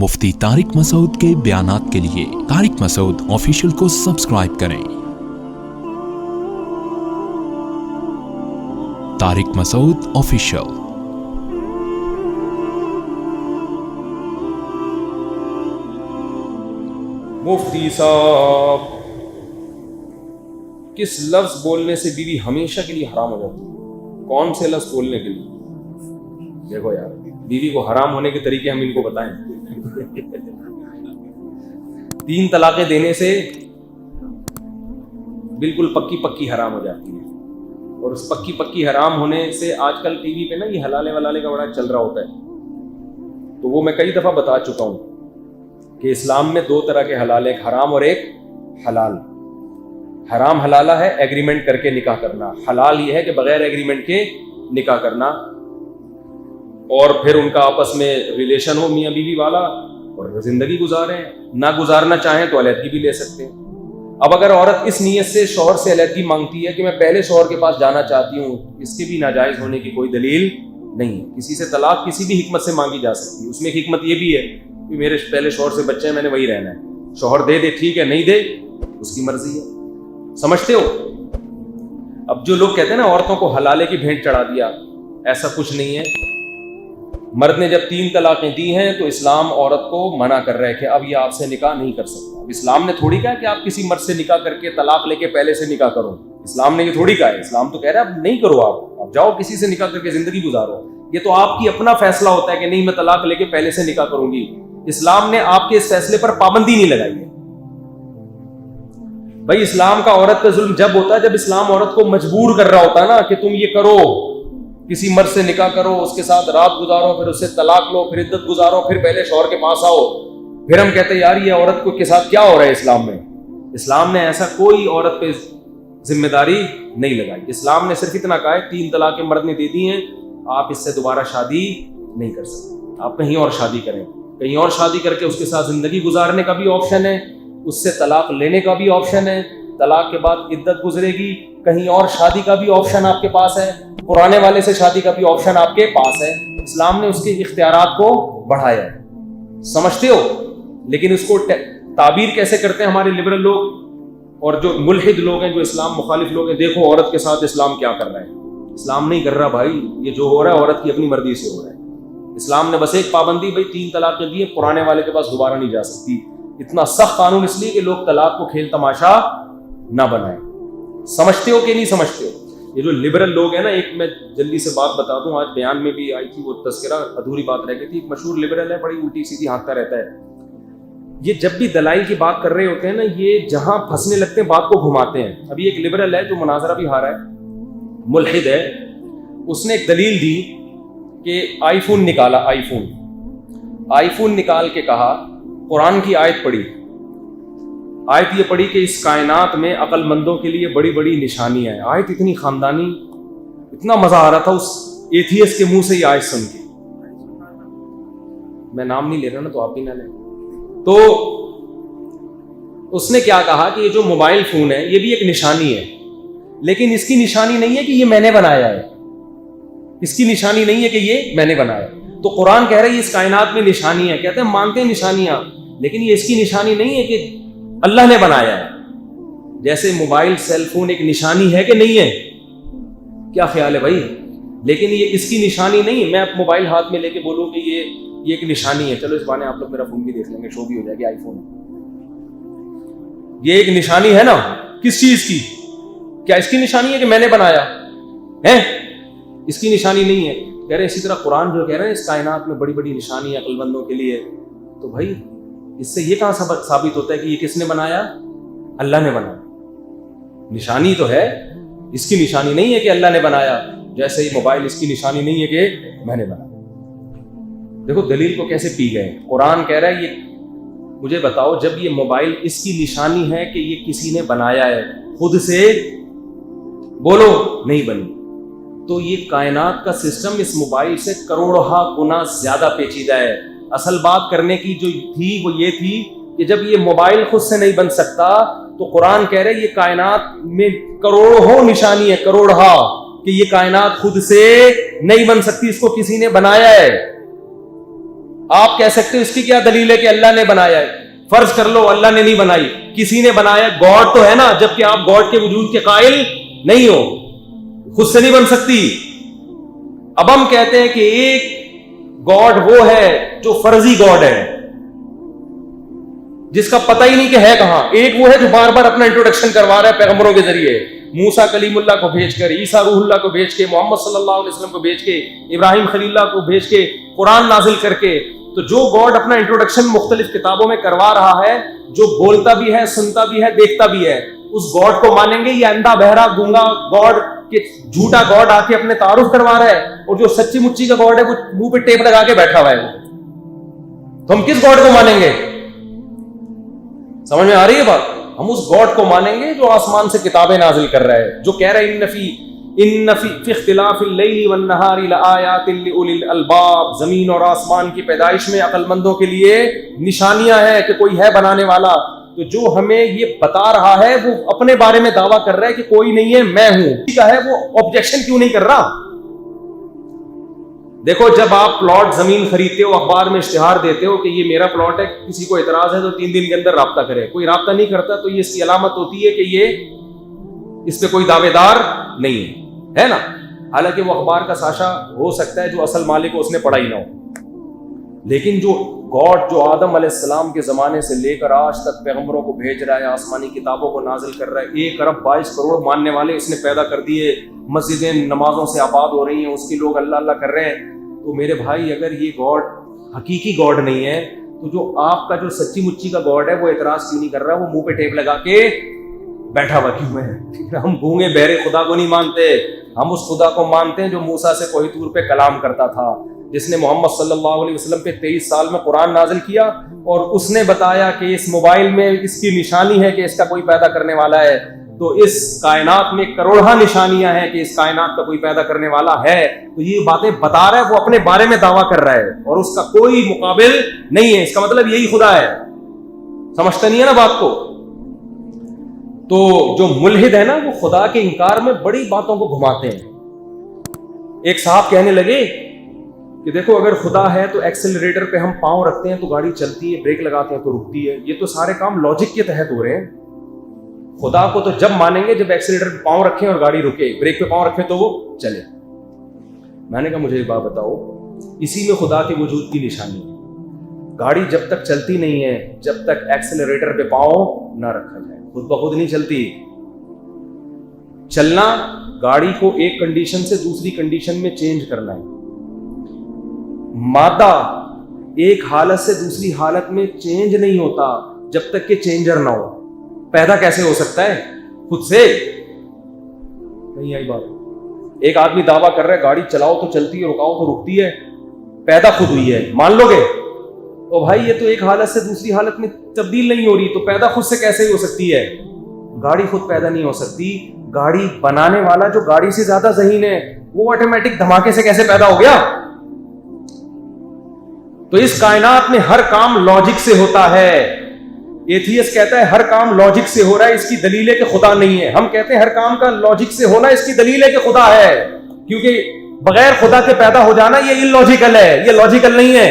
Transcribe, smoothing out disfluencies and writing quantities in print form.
मुफ्ती तारिक मसूद के बयानात के लिए तारिक मसूद ऑफिशियल को सब्सक्राइब करें। तारिक मसूद ऑफिशियल। मुफ्ती साहब, किस लफ्ज बोलने से बीवी हमेशा के लिए हराम हो जाती है? कौन से लफ्ज बोलने के लिए? देखो यार, बीवी को हराम होने के तरीके हम इनको बताएं। 3 तलाकें देने से बिल्कुल पक्की पक्की हराम हो जाती है। और उस पक्की पक्की हराम होने से आजकल टीवी पे ना ये हलाले वलाले का बड़ा चल रहा होता है। तो वो मैं कई दफा बता चुका हूं कि इस्लाम में 2 तरह के हलाल, एक हराम और एक हलाल। हराम हलाला है एग्रीमेंट करके निकाह करना, हलाल ये है कि बगैर एग्रीमेंट के निकाह करना और फिर उनका आपस में रिलेशन हो मियाँ बीवी वाला और जिंदगी गुजारें। ना गुजारना चाहें तो अलहदगी भी ले सकते हैं। अब अगर औरत इस नीयत से शौहर से अलहदगी मांगती है कि मैं पहले शौहर के पास जाना चाहती हूँ, इसके भी नाजायज होने की कोई दलील नहीं है। किसी से तलाक किसी भी हिकमत से मांगी जा सकती है। उसमें एक हिकमत ये भी है कि मेरे पहले शौहर से बच्चे हैं, मैंने वही रहना है। शौहर दे दे ठीक है, नहीं दे उसकी मर्जी है। समझते हो? अब जो लोग कहते हैं ना औरतों को हलाले की भेंट चढ़ा दिया, ऐसा कुछ नहीं है। मर्द ने जब 3 तलाकें दी हैं तो इस्लाम औरत को मना कर रहा है कि अब ये आपसे निकाह नहीं कर सकता। अब इस्लाम ने थोड़ी कहा कि आप किसी मर्द से निकाह करके तलाक लेके पहले से निकाह करो। इस्लाम ने ये थोड़ी कहा है। इस्लाम तो कह रहा है अब नहीं करो, आप जाओ किसी से निकाह करके जिंदगी गुजारो। ये तो आपकी अपना फैसला होता है कि नहीं मैं तलाक लेके पहले से निकाह करूंगी। इस्लाम ने आपके इस फैसले पर पाबंदी नहीं लगाई है। भाई इस्लाम का औरत पे जुल्म जब होता है जब इस्लाम औरत को मजबूर कर रहा होता है ना कि तुम ये करो, किसी मर्द से निकाह करो, उसके साथ रात गुजारो, फिर उससे तलाक लो, फिर इद्दत गुजारो, फिर पहले शौहर के पास आओ। फिर हम कहते हैं यार ये औरत को के साथ क्या हो रहा है इस्लाम में। इस्लाम ने ऐसा कोई औरत पे जिम्मेदारी नहीं लगाई। इस्लाम ने सिर्फ इतना कहा है 3 तलाकें मर्द ने दे दी हैं, आप इससे दोबारा शादी नहीं कर सकते। आप कहीं और शादी करें, कहीं और शादी करके उसके साथ जिंदगी गुजारने का भी ऑप्शन है, उससे तलाक लेने का भी ऑप्शन है, तलाक के बाद इद्दत गुजरेगी, कहीं और शादी का भी ऑप्शन आपके पास है, पुराने वाले से शादी का भी ऑप्शन आपके पास है। इस्लाम ने उसके इख्तियारात को बढ़ाया है। समझते हो? लेकिन उसको ताबीर कैसे करते हैं हमारे लिबरल लोग और जो मुल्हिद लोग हैं, जो इस्लाम मुखालिफ लोग हैं। देखो औरत के साथ इस्लाम क्या कर रहा है। इस्लाम नहीं कर रहा भाई, ये जो हो रहा है औरत की अपनी मर्जी से हो रहा है। इस्लाम ने बस एक पाबंदी, भाई 3 तलाकें दी, पुराने वाले के पास दोबारा नहीं जा सकती। इतना सख्त कानून इसलिए कि लोग तलाक को खेल तमाशा ना बनाएं। समझते हो कि नहीं समझते हो? ये जो लिबरल लोग हैं ना, एक मैं जल्दी से बात बता दूं, आज बयान में भी आई थी वो तस्करा, अधूरी बात रह गई थी। एक मशहूर लिबरल है, बड़ी उल्टी सीधी हाँकता रहता है। ये जब भी दलाइल की बात कर रहे होते हैं ना, ये जहां फंसने लगते हैं बात को घुमाते हैं। अभी एक लिबरल है जो मुनाजरा भी हारा है, मुल्हिद है, उसने एक दलील दी कि आईफोन निकाला, आईफोन निकाल के कहा, कुरान की आयत पढ़ी, आयत ये पढ़ी कि इस कायनात में अक्लमंदों के लिए बड़ी बड़ी निशानियां हैं। आयत इतनी खानदानी, इतना मजा आ रहा था उस एथियस्ट के मुंह से ये आयत सुन के। मैं नाम नहीं ले रहा ना, तो आप भी ना लें। तो उसने क्या कहा कि ये जो मोबाइल फोन है ये भी एक निशानी है, लेकिन इसकी निशानी नहीं है कि ये मैंने बनाया है। इसकी निशानी नहीं है कि ये मैंने बनाया। तो कुरान कह रहा है इस कायनात में निशानी है। कहते हैं मानते हैं निशानियां, लेकिन ये इसकी निशानी नहीं है कि अल्लाह ने बनाया है। जैसे मोबाइल सेल फोन एक निशानी है कि नहीं है? क्या ख्याल है भाई? लेकिन ये इसकी निशानी नहीं है। मैं अब मोबाइल हाथ में लेके बोलूं कि ये एक निशानी है, चलो इस बहाने आप लोग मेरा फोन भी देख लेंगे, शो भी हो जाएगी आईफोन। ये एक निशानी है ना किस चीज की? क्या इसकी निशानी है कि मैंने बनाया है? इसकी निशानी नहीं है। कह रहे इसी तरह कुरान जो कह रहे हैं इस कायनात में बड़ी बड़ी निशानी है अक्लमंदों के लिए, तो भाई इससे ये कहां साबित होता है कि ये किसने बनाया? अल्लाह ने बनाया। निशानी तो है, इसकी निशानी नहीं है कि अल्लाह ने बनाया। जैसे ये मोबाइल इसकी निशानी नहीं है कि मैंने बनाया। देखो दलील को कैसे पी गए। कुरान कह रहा है ये मुझे बताओ, जब ये मोबाइल इसकी निशानी है कि ये किसी ने बनाया है, खुद से बोलो नहीं बनी, तो ये कायनात का सिस्टम इस मोबाइल से करोड़ों गुना ज्यादा पेचीदा है। असल बात करने की जो थी वो ये थी कि जब ये मोबाइल खुद से नहीं बन सकता, तो कुरान कह रहे ये कायनात में करोड़ों निशानी है, करोड़ों, कि ये कायनात खुद से नहीं बन सकती, इसको किसी ने बनाया है। آپ کہہ سکتے ہو اس کی کیا دلیل ہے کہ اللہ نے بنایا ہے؟ فرض کر لو اللہ نے نہیں بنائی، کسی نے بنایا، گاڈ تو ہے نا، جبکہ آپ گاڈ کے وجود کے قائل نہیں ہو، خود سے نہیں بن سکتی۔ اب ہم کہتے ہیں کہ ایک گاڈ وہ ہے جو فرضی گاڈ ہے، جس کا پتہ ہی نہیں کہ ہے کہاں۔ ایک وہ ہے جو بار بار اپنا انٹروڈکشن کروا رہا ہے پیغمبروں کے ذریعے، موسیٰ کلیم اللہ کو بھیج کر، عیسیٰ روح اللہ کو بھیج کے، محمد صلی اللہ علیہ وسلم کو بھیج کے، ابراہیم خلیل اللہ کو بھیج کے، قرآن نازل کر کے۔ تو جو گاڈ اپنا انٹروڈکشن مختلف کتابوں میں کروا رہا ہے، جو بولتا بھی ہے، سنتا بھی ہے، دیکھتا بھی ہے، اس گاڈ کو مانیں گے؟ یا اندھا بہرا گونگا گاڈ کہ جھوٹا گاڈ آ کے اپنے تعارف کروا رہا ہے، اور جو سچی مچی کا گاڈ ہے وہ منہ پہ ٹیپ لگا کے بیٹھا ہوا ہے؟ تو ہم کس گاڈ کو مانیں گے؟ سمجھ میں آ رہی ہے بات؟ ہم اس گاڈ کو مانیں گے جو آسمان سے کتابیں نازل کر رہا ہے، جو کہہ رہا ہے ان فی اختلاف اللیل والنہار لآیات لأولی الالباب، زمین اور آسمان کی پیدائش میں عقل مندوں کے لیے نشانیاں ہیں کہ کوئی ہے بنانے والا۔ تو جو ہمیں یہ بتا رہا ہے وہ اپنے بارے میں دعویٰ کر رہا ہے کہ کوئی نہیں ہے، میں ہوں، ٹھیک ہے، وہ آبجیکشن کیوں نہیں کر رہا؟ دیکھو جب آپ پلاٹ زمین خریدتے ہو، اخبار میں اشتہار دیتے ہو کہ یہ میرا پلاٹ ہے، کسی کو اعتراض ہے تو 3 دن کے اندر رابطہ کرے، کوئی رابطہ نہیں کرتا تو یہ اس کی علامت ہوتی ہے کہ یہ اس پہ کوئی دعوے دار نہیں ہے نا؟ حالانکہ وہ اخبار کا ساشا ہو سکتا ہے، جو اصل مالک ہو اس نے پڑھا ہی نہ ہو، لیکن جو گاڈ جو آدم علیہ السلام کے زمانے سے لے کر آج تک پیغمبروں کو بھیج رہا ہے، آسمانی کتابوں کو نازل کر رہا ہے، 1 ارب 22 کروڑ ماننے والے اس نے پیدا کر دیے، مسجدیں نمازوں سے آباد ہو رہی ہیں، اس کے لوگ اللہ اللہ کر رہے ہیں۔ تو میرے بھائی اگر یہ گاڈ حقیقی گاڈ نہیں ہے تو جو آپ کا جو سچی مچی کا گاڈ ہے وہ اعتراض کیوں نہیں کر رہا؟ وہ منہ پہ ٹیپ لگا کے بیٹھا ہوا کیوں ہے؟ ہم گونگے بہرے خدا کو نہیں مانتے، ہم اس خدا کو مانتے ہیں جو موسیٰ سے کوہ طور پہ کلام کرتا تھا، جس نے محمد صلی اللہ علیہ وسلم پہ 23 سال میں قرآن نازل کیا، اور اس نے بتایا کہ اس موبائل میں اس کی نشانی ہے کہ اس کا کوئی پیدا کرنے والا ہے۔ تو اس کائنات میں کروڑہ نشانیاں ہیں کہ اس کائنات کا کوئی پیدا کرنے والا ہے۔ تو یہ باتیں بتا رہا ہے، وہ اپنے بارے میں دعویٰ کر رہا ہے اور اس کا کوئی مقابل نہیں ہے، اس کا مطلب یہی خدا ہے۔ سمجھتا نہیں ہے نا بات کو؟ تو جو ملحد ہے نا وہ خدا کے انکار میں بڑی باتوں کو گھماتے ہیں۔ ایک صاحب کہنے لگے کہ دیکھو اگر خدا ہے تو ایکسلریٹر پہ ہم پاؤں رکھتے ہیں تو گاڑی چلتی ہے، بریک لگاتے ہیں تو رکتی ہے، یہ تو سارے کام لاجک کے تحت ہو رہے ہیں۔ خدا کو تو جب مانیں گے جب ایکسیلیٹر پہ پاؤں رکھیں اور گاڑی رکے، بریک پہ پاؤں رکھیں تو وہ چلے۔ میں نے کہا مجھے ایک بات بتاؤ، اسی میں خدا کے وجود کی نشانی ہے۔ گاڑی جب تک چلتی نہیں ہے جب تک ایکسیلریٹر پہ پاؤں نہ رکھا جائے، خود بخود نہیں چلتی۔ چلنا گاڑی کو ایک کنڈیشن سے دوسری کنڈیشن میں چینج کرنا ہے۔ مادہ ایک حالت سے دوسری حالت میں چینج نہیں ہوتا جب تک کہ چینجر نہ ہو۔ پیدا کیسے ہو سکتا ہے؟ خود سے نہیں آئی بات۔ ایک آدمی دعویٰ کر رہا ہے گاڑی چلاؤ تو چلتی ہے، رکاؤ تو رکتی ہے، پیدا خود ہوئی ہے، مان لو گے؟ تو بھائی یہ تو ایک حالت سے دوسری حالت میں تبدیل نہیں ہو رہی، تو پیدا خود سے کیسے ہو سکتی ہے؟ گاڑی خود پیدا نہیں ہو سکتی، گاڑی بنانے والا جو گاڑی سے زیادہ ذہین ہے وہ آٹومیٹک دھماکے سے کیسے پیدا ہو گیا؟ تو اس کائنات میں ہر کام لاجک سے ہوتا ہے۔ ایتھیسٹ کہتا ہے ہر کام لاجک سے ہو رہا ہے، اس کی دلیل ہے کہ خدا نہیں ہے۔ ہم کہتے ہیں ہر کام کا لاجک سے ہونا اس کی دلیل ہے کہ خدا ہے، کیونکہ بغیر خدا کے پیدا ہو جانا یہ ان لاجیکل ہے، یہ لاجیکل نہیں ہے۔